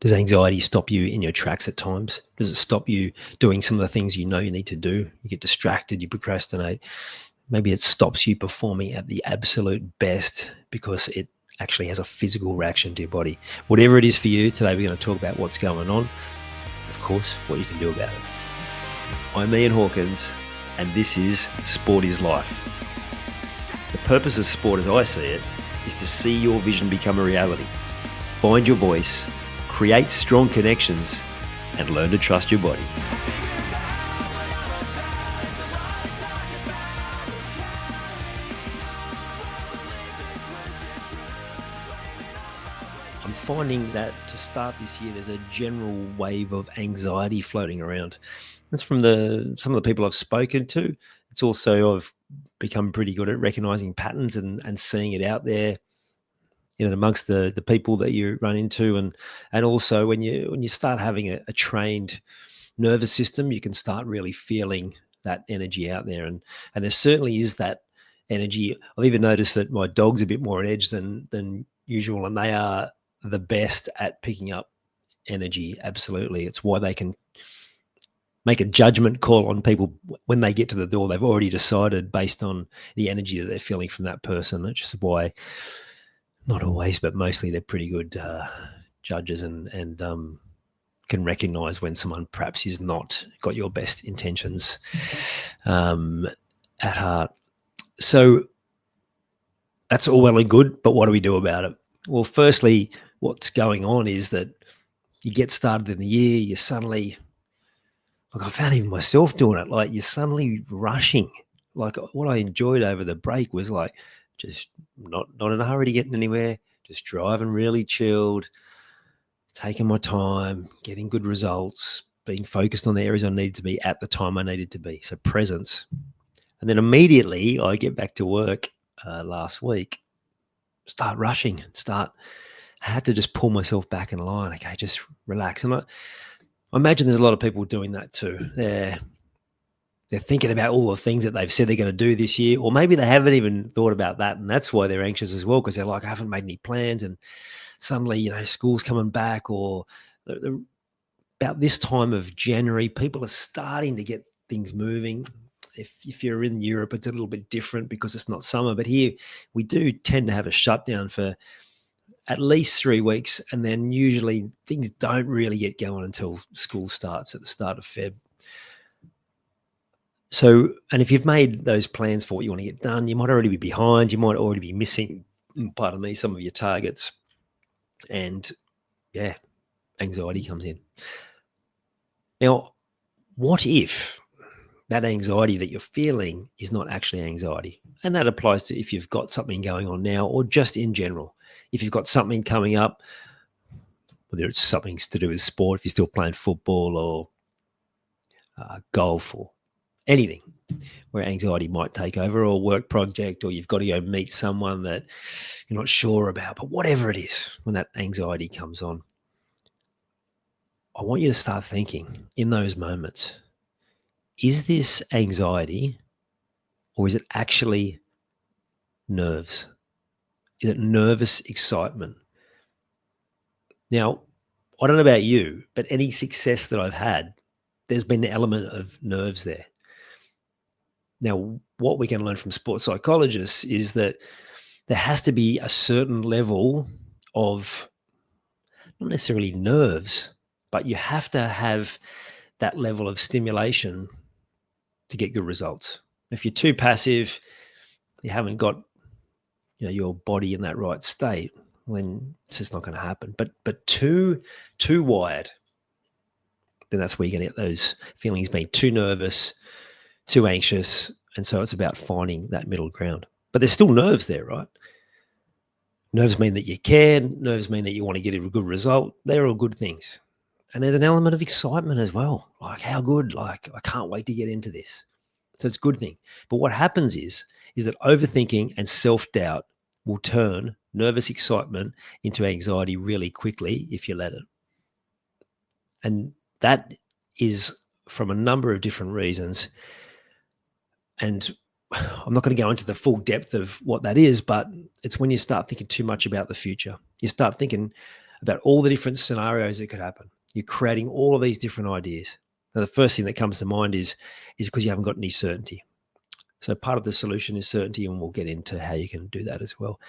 Does anxiety stop you in your tracks at times? Does it stop you doing some of the things you know you need to do? You get distracted, you procrastinate. Maybe it stops you performing at the absolute best because it actually has a physical reaction to your body. Whatever it is for you, today we're going to talk about what's going on, of course, what you can do about it. I'm Ian Hawkins, and this is Sport is Life. The purpose of sport, as I see it, is to see your vision become a reality. Find your voice, create strong connections, and learn to trust your body. I'm finding that to start this year, there's a general wave of anxiety floating around. That's from some of the people I've spoken to. It's also I've become pretty good at recognizing patterns and seeing it out there, amongst the people that you run into, and also when you start having a trained nervous system, you can start really feeling that energy out there, and there certainly is that energy. I've even noticed that my dog's a bit more on edge than usual, and they are the best at picking up energy. Absolutely, it's why they can make a judgment call on people when they get to the door. They've already decided based on the energy that they're feeling from that person. Which is why, not always, but mostly, they're pretty good judges and can recognize when someone perhaps is not got your best intentions at heart. So that's all well and good, but what do we do about it? Well, firstly, what's going on is that you get started in the year, you suddenly, I found even myself doing it, like you're suddenly rushing. Like what I enjoyed over the break was like just not in a hurry to get anywhere, just driving really chilled, taking my time, getting good results, being focused on the areas I needed to be at the time I needed to be. So presence. And then immediately I get back to work last week, start rushing, I had to just pull myself back in line. Okay, just relax. And I imagine there's a lot of people doing that too. They're thinking about all the things that they've said they're going to do this year, or maybe they haven't even thought about that. And that's why they're anxious as well, because they're like, I haven't made any plans. And suddenly, school's coming back, or about this time of January, people are starting to get things moving. If you're in Europe, it's a little bit different because it's not summer. But here, we do tend to have a shutdown for at least 3 weeks. And then usually things don't really get going until school starts at the start of Feb. So, and if you've made those plans for what you want to get done, you might already be behind. You might already be missing, pardon me, some of your targets. And yeah, anxiety comes in. Now, what if that anxiety that you're feeling is not actually anxiety? And that applies to if you've got something going on now, or just in general. If you've got something coming up, whether it's something to do with sport, if you're still playing football or golf or anything where anxiety might take over, or a work project, or you've got to go meet someone that you're not sure about, but whatever it is, when that anxiety comes on, I want you to start thinking in those moments, is this anxiety, or is it actually nerves? Is it nervous excitement? Now, I don't know about you, but any success that I've had, there's been an element of nerves there. Now, what we can learn from sports psychologists is that there has to be a certain level of, not necessarily nerves, but you have to have that level of stimulation to get good results. If you're too passive, you haven't got your body in that right state, then it's just not going to happen. But too wired, then that's where you're going to get those feelings, being too nervous, too anxious. And so it's about finding that middle ground. But there's still nerves there, right? Nerves mean that you care. Nerves mean that you want to get a good result. They're all good things. And there's an element of excitement as well. Like, how good? Like, I can't wait to get into this. So it's a good thing. But what happens is that overthinking and self-doubt will turn nervous excitement into anxiety really quickly if you let it. And that is from a number of different reasons. And I'm not going to go into the full depth of what that is, but it's when you start thinking too much about the future. You start thinking about all the different scenarios that could happen. You're creating all of these different ideas. Now, the first thing that comes to mind is because you haven't got any certainty. So part of the solution is certainty, and we'll get into how you can do that as well.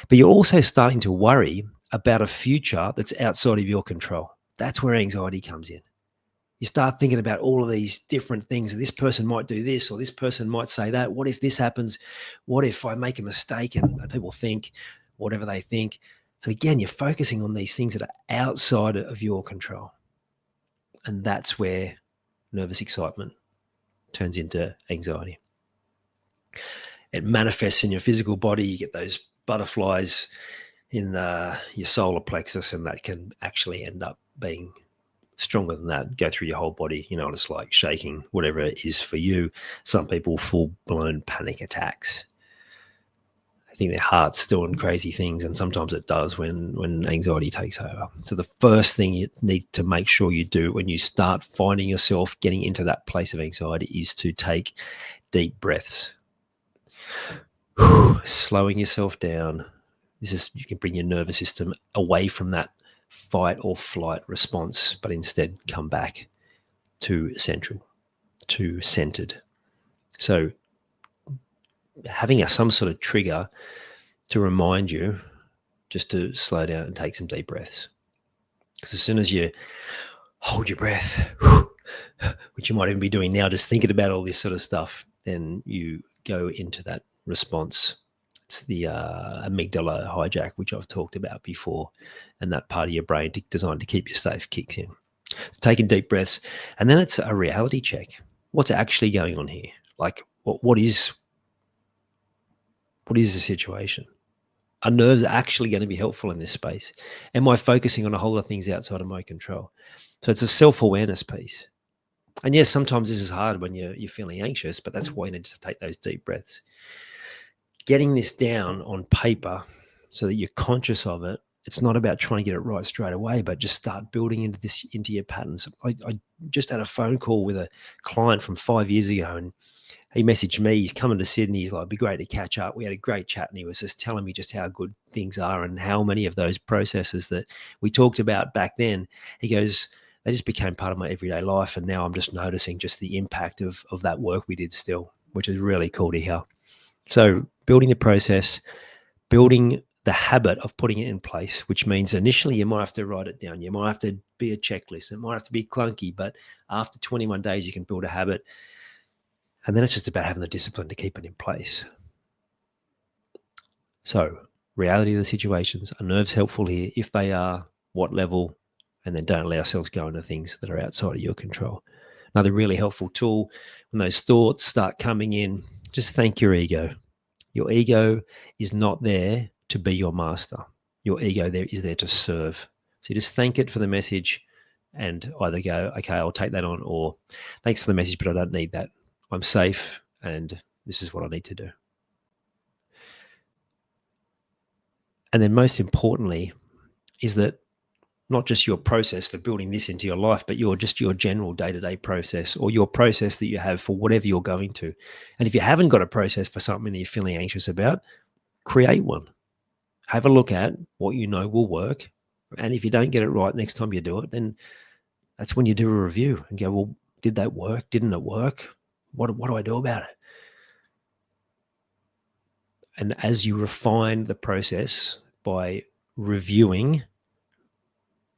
But you're also starting to worry about a future that's outside of your control. That's where anxiety comes in. You start thinking about all of these different things. This person might do this, or this person might say that. What if this happens? What if I make a mistake and people think whatever they think? So again, you're focusing on these things that are outside of your control. And that's where nervous excitement turns into anxiety. It manifests in your physical body. You get those butterflies in your solar plexus, and that can actually end up being stronger than that, go through your whole body. You know what it's like, shaking, whatever it is for you. Some people full-blown panic attacks. I think their heart's doing crazy things, and sometimes it does when anxiety takes over. So the first thing you need to make sure you do when you start finding yourself getting into that place of anxiety is to take deep breaths. Slowing yourself down. You can bring your nervous system away from that fight or flight response, but instead come back to central, to centered. So having some sort of trigger to remind you just to slow down and take some deep breaths. Because as soon as you hold your breath, which you might even be doing now, just thinking about all this sort of stuff, then you go into that response. It's the amygdala hijack, which I've talked about before, and that part of your brain designed to keep you safe kicks in. So taking deep breaths, and then it's a reality check. What's actually going on here? Like, what is the situation? Are nerves actually going to be helpful in this space? Am I focusing on a whole lot of things outside of my control? So it's a self-awareness piece. And yes, sometimes this is hard when you're feeling anxious, but that's why you need to take those deep breaths. Getting this down on paper so that you're conscious of it. It's not about trying to get it right straight away, but just start building into your patterns. I just had a phone call with a client from 5 years ago, and he messaged me. He's coming to Sydney. He's like, it'd be great to catch up. We had a great chat, and he was just telling me just how good things are and how many of those processes that we talked about back then, he goes, they just became part of my everyday life. And now I'm just noticing just the impact of that work we did still, which is really cool to hear. So building the process, building the habit of putting it in place, which means initially you might have to write it down. You might have to be a checklist. It might have to be clunky, but after 21 days, you can build a habit. And then it's just about having the discipline to keep it in place. So reality of the situations, are nerves helpful here? If they are, what level? And then don't allow ourselves go into things that are outside of your control. Another really helpful tool, when those thoughts start coming in, just thank your ego. Your ego is not there to be your master. Your ego is there to serve. So you just thank it for the message and either go, okay, I'll take that on, or thanks for the message, but I don't need that. I'm safe and this is what I need to do. And then most importantly is that not just your process for building this into your life, but your general day-to-day process, or your process that you have for whatever you're going to. And if you haven't got a process for something that you're feeling anxious about, create one. Have a look at what you know will work. And if you don't get it right next time you do it, then that's when you do a review and go, well, did that work? Didn't it work? What do I do about it? And as you refine the process by reviewing,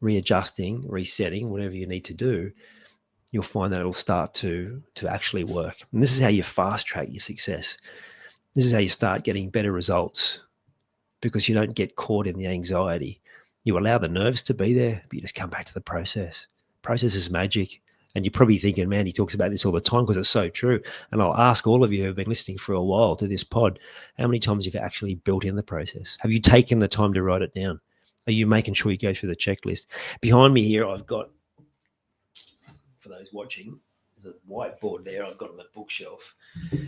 readjusting, resetting, whatever you need to do, you'll find that it'll start to actually work. And this is how you fast track your success. This is how you start getting better results, because you don't get caught in the anxiety. You allow the nerves to be there, but you just come back to the process. Process is magic. And you're probably thinking, man, he talks about this all the time, because it's so true. And I'll ask all of you who have been listening for a while to this pod, how many times have you actually built in the process? Have you taken the time to write it down? Are you making sure you go through the checklist? Behind me here, I've got, for those watching, there's a whiteboard there I've got on the bookshelf.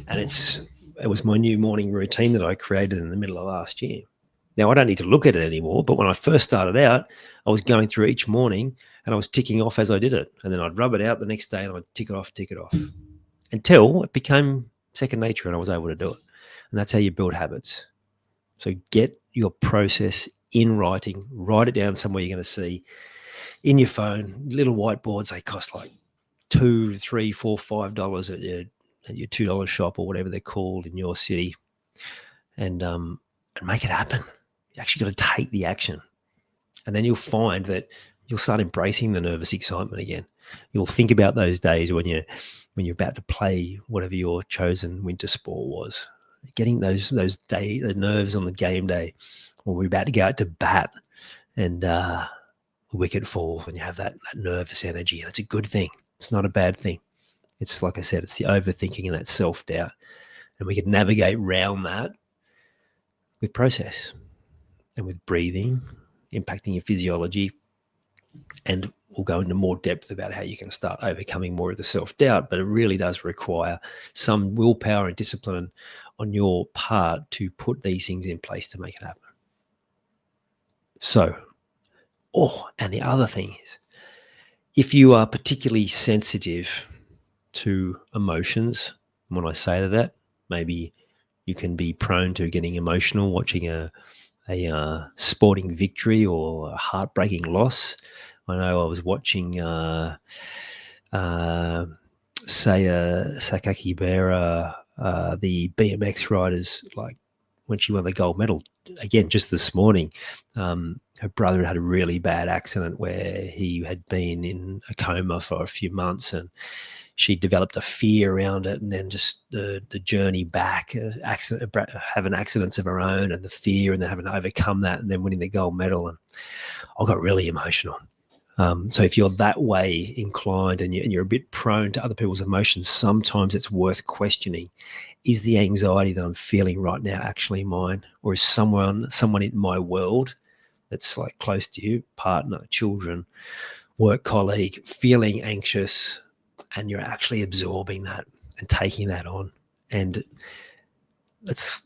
And it was my new morning routine that I created in the middle of last year. Now, I don't need to look at it anymore, but when I first started out, I was going through each morning and I was ticking off as I did it. And then I'd rub it out the next day and I'd tick it off, until it became second nature and I was able to do it. And that's how you build habits. So get your process in writing. Write it down somewhere you're going to see in your phone. Little whiteboards, they cost like $2, $3, $4, $5 at your $2 shop or whatever they're called in your city, and make it happen. You actually got to take the action, and then you'll find that you'll start embracing the nervous excitement again. You'll think about those days when you're about to play whatever your chosen winter sport was, getting those the nerves on the game day, when we're about to go out to bat and the wicket falls, and you have that nervous energy, and it's a good thing. It's not a bad thing. It's like I said, it's the overthinking and that self-doubt, and we can navigate around that with process and with breathing, impacting your physiology. And we'll go into more depth about how you can start overcoming more of the self-doubt, but it really does require some willpower and discipline on your part to put these things in place to make it happen. So, and the other thing is, if you are particularly sensitive to emotions, when I say that, maybe you can be prone to getting emotional watching a sporting victory or a heartbreaking loss. I know I was watching Sakaki Bera, the BMX riders, like when she won the gold medal, again, just this morning. Her brother had a really bad accident where he had been in a coma for a few months, and she developed a fear around it, and then just the journey back, having accidents of her own, and the fear, and then having to overcome that, and then winning the gold medal. And I got really emotional. So if you're that way inclined and you're a bit prone to other people's emotions, sometimes it's worth questioning, is the anxiety that I'm feeling right now actually mine? Or is someone in my world that's like close to you, partner, children, work colleague, feeling anxious, and you're actually absorbing that and taking that on? And that's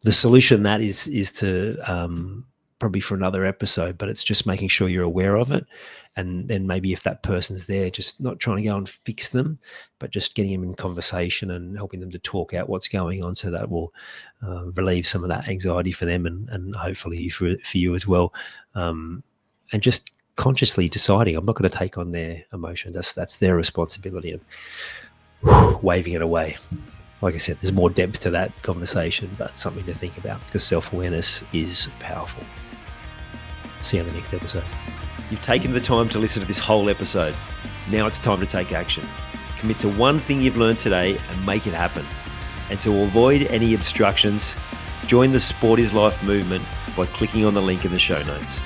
the solution. That is to probably for another episode, but it's just making sure you're aware of it. And then maybe if that person's there, just not trying to go and fix them, but just getting them in conversation and helping them to talk out what's going on, so that will relieve some of that anxiety for them, and hopefully for you as well. And just consciously deciding, I'm not going to take on their emotions. That's their responsibility, and waving it away. Like I said, there's more depth to that conversation, but something to think about, because self-awareness is powerful. See you on the next episode. You've taken the time to listen to this whole episode. Now it's time to take action. Commit to one thing you've learned today and make it happen. And to avoid any obstructions, join the Sport is Life movement by clicking on the link in the show notes.